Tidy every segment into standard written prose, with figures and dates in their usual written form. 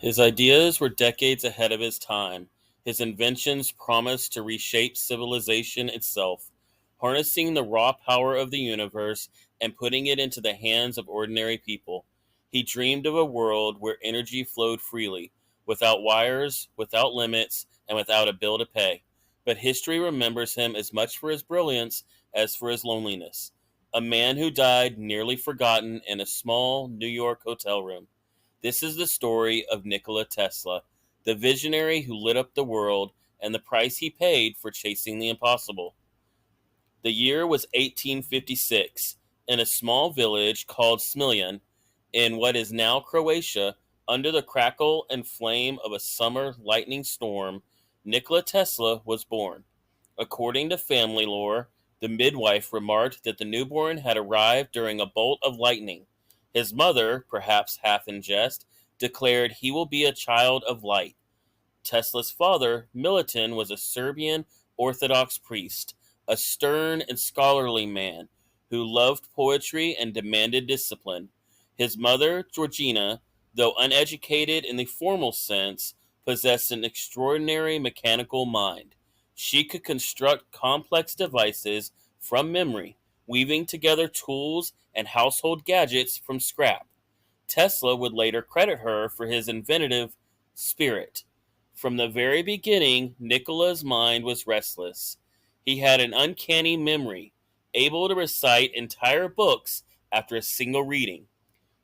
His ideas were decades ahead of his time. His inventions promised to reshape civilization itself, harnessing the raw power of the universe and putting it into the hands of ordinary people. He dreamed of a world where energy flowed freely, without wires, without limits, and without a bill to pay. But history remembers him as much for his brilliance as for his loneliness. A man who died nearly forgotten in a small New York hotel room. This is the story of Nikola Tesla, the visionary who lit up the world and the price he paid for chasing the impossible. The year was 1856. In a small village called Smiljan, in what is now Croatia, under the crackle and flame of a summer lightning storm, Nikola Tesla was born. According to family lore, the midwife remarked that the newborn had arrived during a bolt of lightning. His mother, perhaps half in jest, declared he will be a child of light. Tesla's father, Milutin, was a Serbian Orthodox priest, a stern and scholarly man who loved poetry and demanded discipline. His mother, Georgina, though uneducated in the formal sense, possessed an extraordinary mechanical mind. She could construct complex devices from memory, weaving together tools and household gadgets from scrap. Tesla would later credit her for his inventive spirit. From the very beginning, Nikola's mind was restless. He had an uncanny memory, able to recite entire books after a single reading.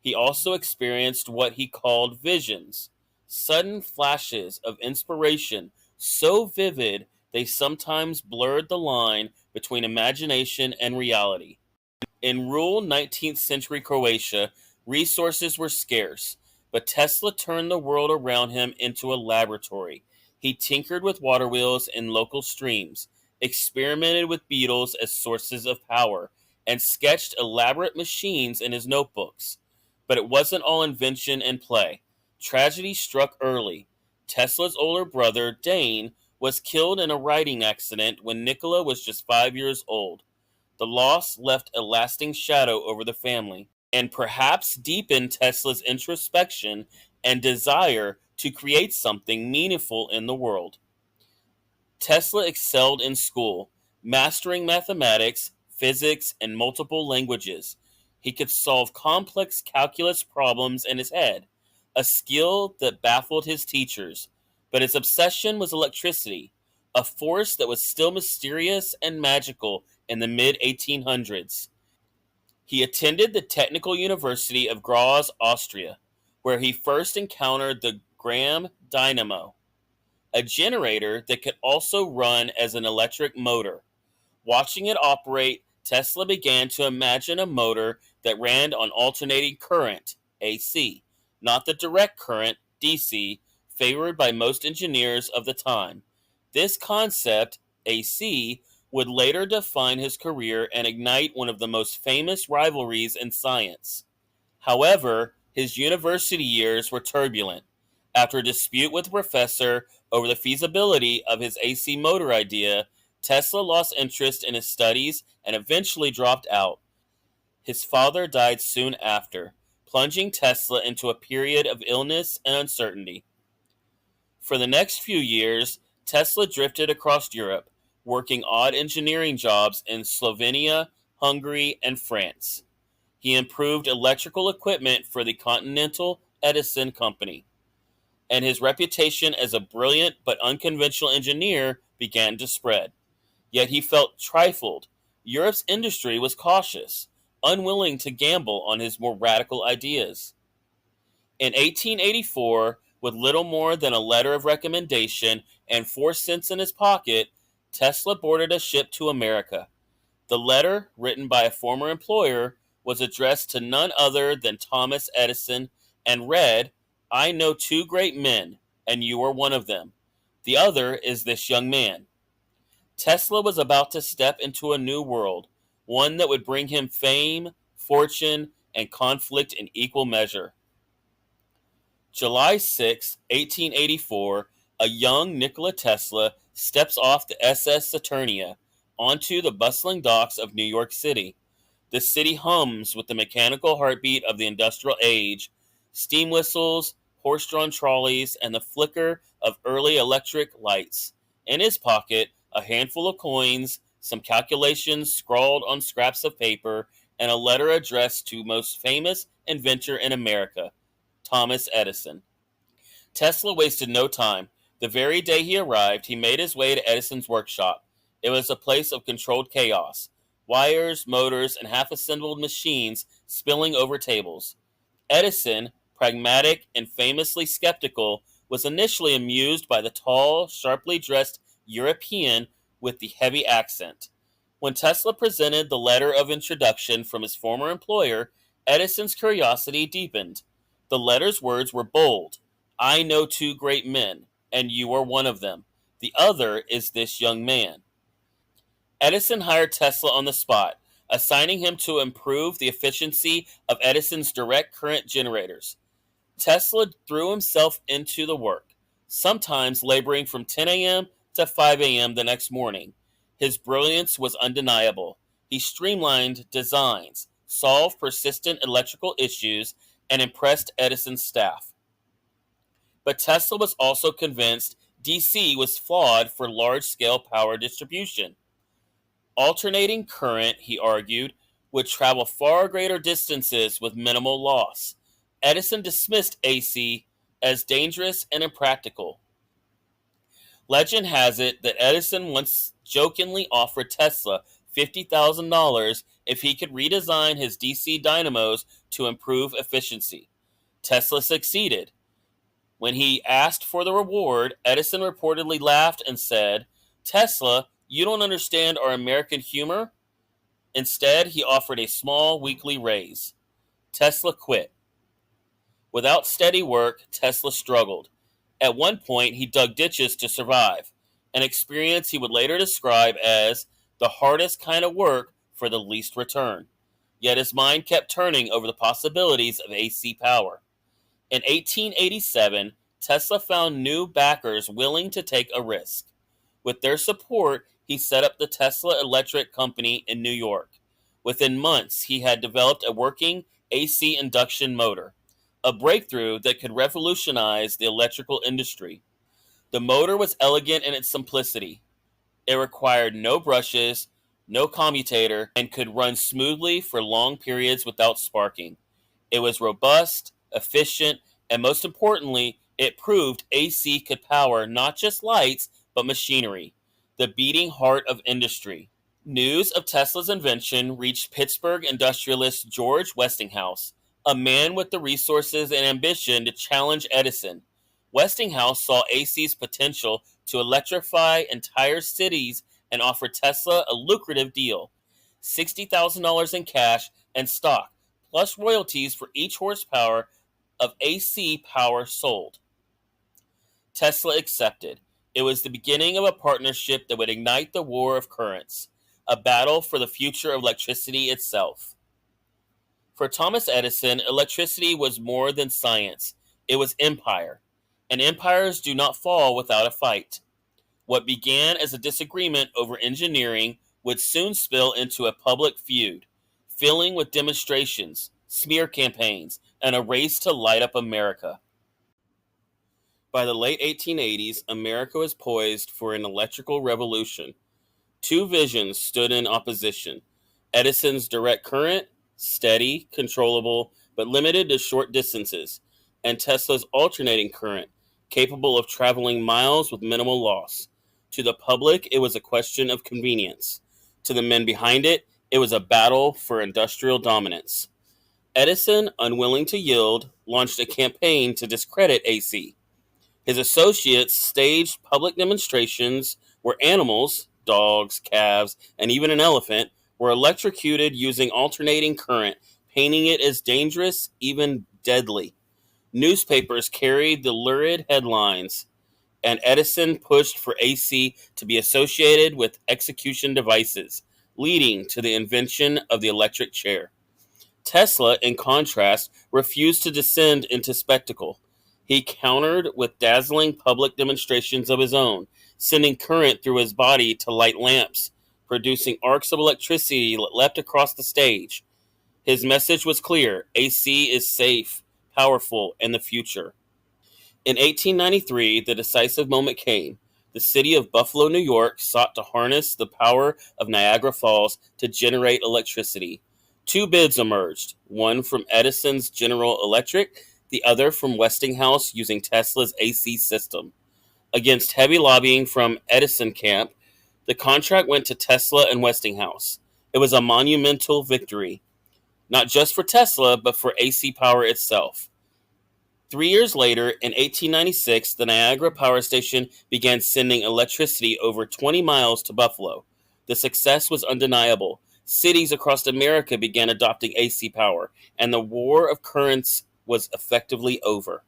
He also experienced what he called visions, sudden flashes of inspiration so vivid they sometimes blurred the line between imagination and reality. In rural 19th century Croatia, resources were scarce, but Tesla turned the world around him into a laboratory. He tinkered with water wheels in local streams, experimented with beetles as sources of power, and sketched elaborate machines in his notebooks. But it wasn't all invention and play. Tragedy struck early. Tesla's older brother, Dane, was killed in a riding accident when Nikola was just 5 years old. The loss left a lasting shadow over the family, and perhaps deepened Tesla's introspection and desire to create something meaningful in the world. Tesla excelled in school, mastering mathematics, physics, and multiple languages. He could solve complex calculus problems in his head, a skill that baffled his teachers. But his obsession was electricity, a force that was still mysterious and magical in the mid 1800s. He attended the Technical University of Graz, Austria, where he first encountered the Gramme dynamo, a generator that could also run as an electric motor. Watching it operate, Tesla began to imagine a motor that ran on alternating current, AC, not the direct current, DC, favored by most engineers of the time. This concept, AC, would later define his career and ignite one of the most famous rivalries in science. However, his university years were turbulent. After a dispute with a professor over the feasibility of his AC motor idea, Tesla lost interest in his studies and eventually dropped out. His father died soon after, plunging Tesla into a period of illness and uncertainty. For the next few years, Tesla drifted across Europe, working odd engineering jobs in Slovenia, Hungary, and France. He improved electrical equipment for the Continental Edison Company, and his reputation as a brilliant but unconventional engineer began to spread. Yet he felt trifled. Europe's industry was cautious, unwilling to gamble on his more radical ideas. In 1884, with little more than a letter of recommendation and 4 cents in his pocket, Tesla boarded a ship to America. The letter, written by a former employer, was addressed to none other than Thomas Edison and read, "I know two great men, and you are one of them. The other is this young man." Tesla was about to step into a new world, one that would bring him fame, fortune, and conflict in equal measure. July 6, 1884, a young Nikola Tesla steps off the SS Saturnia onto the bustling docks of New York City. The city hums with the mechanical heartbeat of the industrial age. Steam whistles, horse-drawn trolleys, and the flicker of early electric lights. In his pocket, a handful of coins, some calculations scrawled on scraps of paper, and a letter addressed to most famous inventor in America, Thomas Edison. Tesla wasted no time. The very day he arrived, he made his way to Edison's workshop. It was a place of controlled chaos. Wires, motors, and half-assembled machines spilling over tables. Edison, pragmatic and famously skeptical, was initially amused by the tall, sharply dressed European with the heavy accent. When Tesla presented the letter of introduction from his former employer, Edison's curiosity deepened. The letter's words were bold. "I know two great men, and you are one of them. The other is this young man." Edison hired Tesla on the spot, assigning him to improve the efficiency of Edison's direct current generators. Tesla threw himself into the work, sometimes laboring from 10 a.m. to 5 a.m. the next morning. His brilliance was undeniable. He streamlined designs, solved persistent electrical issues, and impressed Edison's staff. But Tesla was also convinced DC was flawed for large-scale power distribution. Alternating current, he argued, would travel far greater distances with minimal loss. Edison dismissed AC as dangerous and impractical. Legend has it that Edison once jokingly offered Tesla $50,000 if he could redesign his DC dynamos to improve efficiency. Tesla succeeded. When he asked for the reward, Edison reportedly laughed and said, "Tesla, you don't understand our American humor?" Instead, he offered a small weekly raise. Tesla quit. Without steady work, Tesla struggled. At one point, he dug ditches to survive, an experience he would later describe as the hardest kind of work for the least return. Yet his mind kept turning over the possibilities of AC power. In 1887, Tesla found new backers willing to take a risk. With their support, he set up the Tesla Electric Company in New York. Within months, he had developed a working AC induction motor, a breakthrough that could revolutionize the electrical industry. The motor was elegant in its simplicity. It required no brushes, no commutator, and could run smoothly for long periods without sparking. It was robust, efficient, and most importantly, it proved AC could power not just lights, but machinery, the beating heart of industry. News of Tesla's invention reached Pittsburgh industrialist George Westinghouse, a man with the resources and ambition to challenge Edison. Westinghouse saw AC's potential to electrify entire cities and offered Tesla a lucrative deal: $60,000 in cash and stock, plus royalties for each horsepower of AC power sold. Tesla accepted. It was the beginning of a partnership that would ignite the war of currents, a battle for the future of electricity itself. For Thomas Edison, electricity was more than science. It was empire. And empires do not fall without a fight. What began as a disagreement over engineering would soon spill into a public feud, filling with demonstrations, smear campaigns, and a race to light up America. By the late 1880s, America was poised for an electrical revolution. Two visions stood in opposition: Edison's direct current, steady, controllable, but limited to short distances, and Tesla's alternating current, capable of traveling miles with minimal loss. To the public, it was a question of convenience. To the men behind it, it was a battle for industrial dominance. Edison, unwilling to yield, launched a campaign to discredit AC. His associates staged public demonstrations where animals, dogs, calves, and even an elephant, were electrocuted using alternating current, painting it as dangerous, even deadly. Newspapers carried the lurid headlines, and Edison pushed for AC to be associated with execution devices, leading to the invention of the electric chair. Tesla, in contrast, refused to descend into spectacle. He countered with dazzling public demonstrations of his own, sending current through his body to light lamps, producing arcs of electricity that leapt across the stage. His message was clear: AC is safe, powerful, and the future. In 1893, the decisive moment came. The city of Buffalo, New York sought to harness the power of Niagara Falls to generate electricity. Two bids emerged, one from Edison's General Electric, the other from Westinghouse using Tesla's AC system. Against heavy lobbying from Edison camp, the contract went to Tesla and Westinghouse. It was a monumental victory, not just for Tesla, but for AC power itself. 3 years later, in 1896, the Niagara Power Station began sending electricity over 20 miles to Buffalo. The success was undeniable. Cities across America began adopting AC power, and the war of currents was effectively over.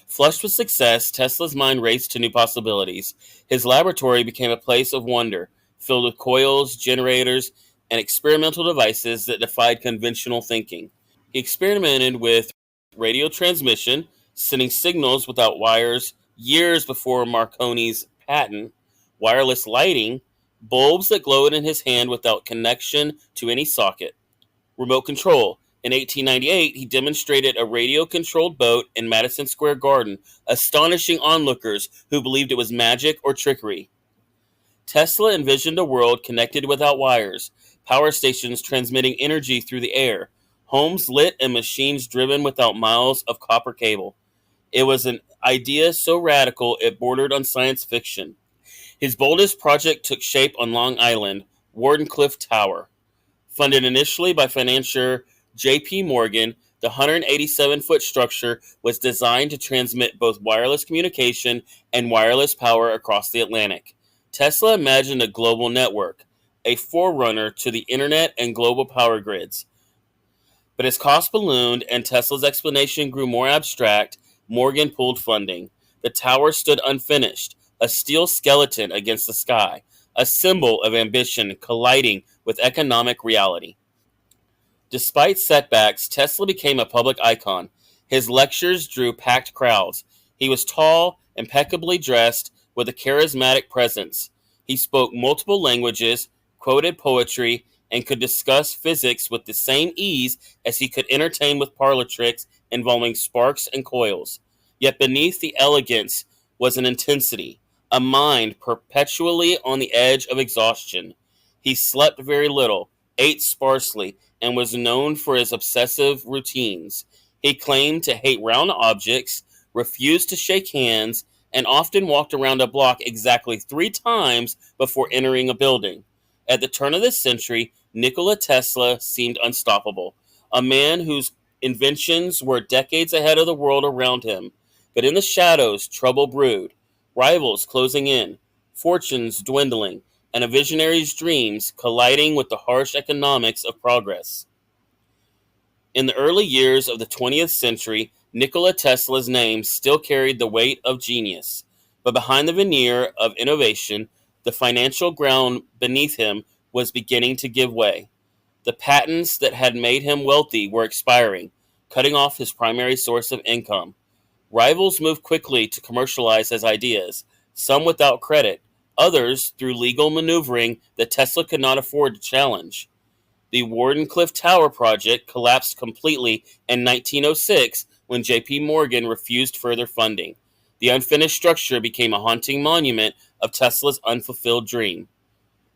Flushed with success, Tesla's mind raced to new possibilities. His laboratory became a place of wonder, filled with coils, generators, and experimental devices that defied conventional thinking. He experimented with radio transmission, sending signals without wires years before Marconi's patent, wireless lighting, bulbs that glowed in his hand without connection to any socket, remote control. In 1898, he demonstrated a radio-controlled boat in Madison Square Garden, astonishing onlookers who believed it was magic or trickery. Tesla envisioned a world connected without wires, power stations transmitting energy through the air, homes lit and machines driven without miles of copper cable. It was an idea so radical it bordered on science fiction. His boldest project took shape on Long Island, Wardenclyffe Tower. Funded initially by financier J.P. Morgan, the 187-foot structure was designed to transmit both wireless communication and wireless power across the Atlantic. Tesla imagined a global network, a forerunner to the internet and global power grids. But as costs ballooned and Tesla's explanation grew more abstract, Morgan pulled funding. The tower stood unfinished, a steel skeleton against the sky, a symbol of ambition colliding with economic reality. Despite setbacks, Tesla became a public icon. His lectures drew packed crowds. He was tall, impeccably dressed, with a charismatic presence. He spoke multiple languages, quoted poetry, and could discuss physics with the same ease as he could entertain with parlor tricks involving sparks and coils. Yet beneath the elegance was an intensity, a mind perpetually on the edge of exhaustion. He slept very little, ate sparsely, and was known for his obsessive routines. He claimed to hate round objects, refused to shake hands, and often walked around a block exactly 3 times before entering a building. At the turn of this century, Nikola Tesla seemed unstoppable, a man whose inventions were decades ahead of the world around him. But in the shadows, trouble brewed, rivals closing in, fortunes dwindling, and a visionary's dreams colliding with the harsh economics of progress. In the early years of the 20th century, Nikola Tesla's name still carried the weight of genius, but behind the veneer of innovation, the financial ground beneath him was beginning to give way. The patents that had made him wealthy were expiring, cutting off his primary source of income. Rivals moved quickly to commercialize his ideas, some without credit, others through legal maneuvering that Tesla could not afford to challenge. The Wardenclyffe Tower project collapsed completely in 1906 when J.P. Morgan refused further funding. The unfinished structure became a haunting monument of Tesla's unfulfilled dream.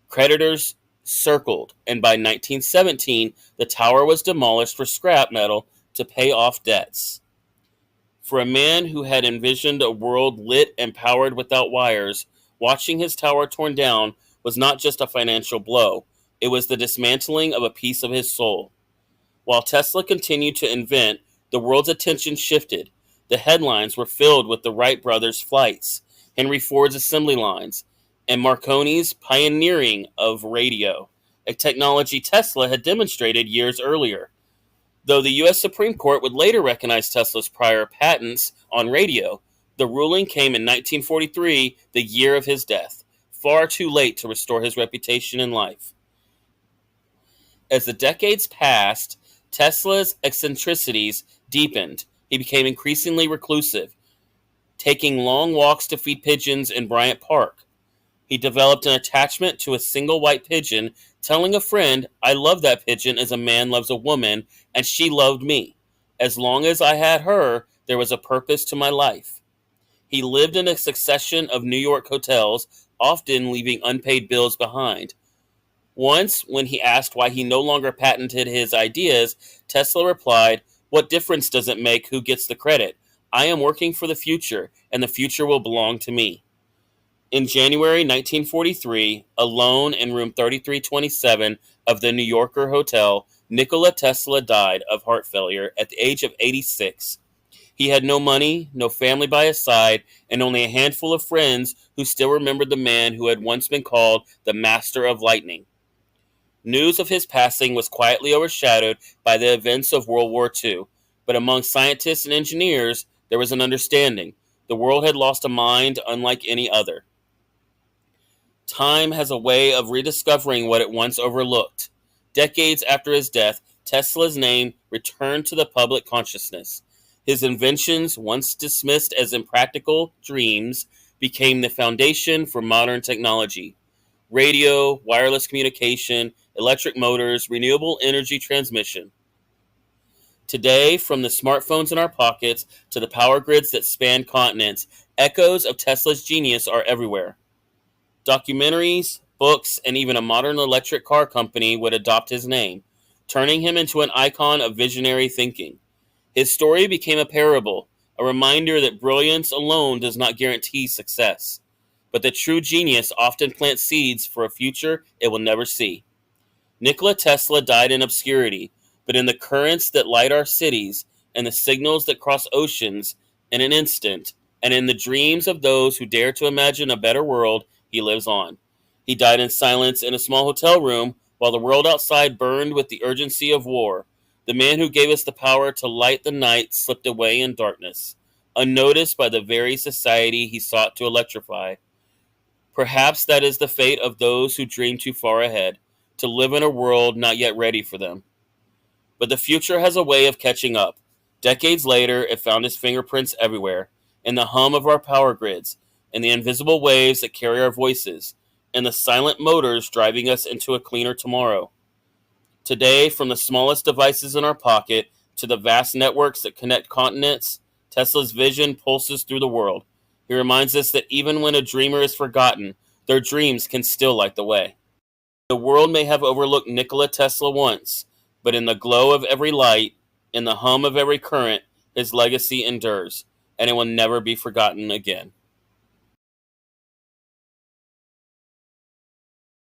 Creditors circled, and by 1917, the tower was demolished for scrap metal to pay off debts. For a man who had envisioned a world lit and powered without wires, watching his tower torn down was not just a financial blow, it was the dismantling of a piece of his soul. While Tesla continued to invent, the world's attention shifted. The headlines were filled with the Wright brothers' flights, Henry Ford's assembly lines, and Marconi's pioneering of radio, a technology Tesla had demonstrated years earlier. Though the U.S. Supreme Court would later recognize Tesla's prior patents on radio, the ruling came in 1943, the year of his death, far too late to restore his reputation in life. As the decades passed, Tesla's eccentricities deepened. He became increasingly reclusive, taking long walks to feed pigeons in Bryant Park. He developed an attachment to a single white pigeon, telling a friend, "I love that pigeon as a man loves a woman, and she loved me. As long as I had her, there was a purpose to my life." He lived in a succession of New York hotels, often leaving unpaid bills behind. Once, when he asked why he no longer patented his ideas, Tesla replied, "What difference does it make who gets the credit? I am working for the future, and the future will belong to me." In January 1943, alone in room 3327 of the New Yorker Hotel, Nikola Tesla died of heart failure at the age of 86. He had no money, no family by his side, and only a handful of friends who still remembered the man who had once been called the Master of Lightning. News of his passing was quietly overshadowed by the events of World War II, but among scientists and engineers, there was an understanding. The world had lost a mind unlike any other. Time has a way of rediscovering what it once overlooked. Decades after his death, Tesla's name returned to the public consciousness. His inventions, once dismissed as impractical dreams, became the foundation for modern technology. Radio, wireless communication, electric motors, renewable energy transmission. Today, from the smartphones in our pockets to the power grids that span continents, echoes of Tesla's genius are everywhere. Documentaries, books, and even a modern electric car company would adopt his name, turning him into an icon of visionary thinking. His story became a parable, a reminder that brilliance alone does not guarantee success, but that true genius often plants seeds for a future it will never see. Nikola Tesla died in obscurity, but in the currents that light our cities, and the signals that cross oceans in an instant, and in the dreams of those who dare to imagine a better world, he lives on. He died in silence in a small hotel room while the world outside burned with the urgency of war. The man who gave us the power to light the night slipped away in darkness, unnoticed by the very society he sought to electrify. Perhaps that is the fate of those who dream too far ahead, to live in a world not yet ready for them. But the future has a way of catching up. Decades later, it found his fingerprints everywhere, in the hum of our power grids, in the invisible waves that carry our voices, in the silent motors driving us into a cleaner tomorrow. Today, from the smallest devices in our pocket to the vast networks that connect continents, Tesla's vision pulses through the world. He reminds us that even when a dreamer is forgotten, their dreams can still light the way. The world may have overlooked Nikola Tesla once, but in the glow of every light, in the hum of every current, his legacy endures, and it will never be forgotten again.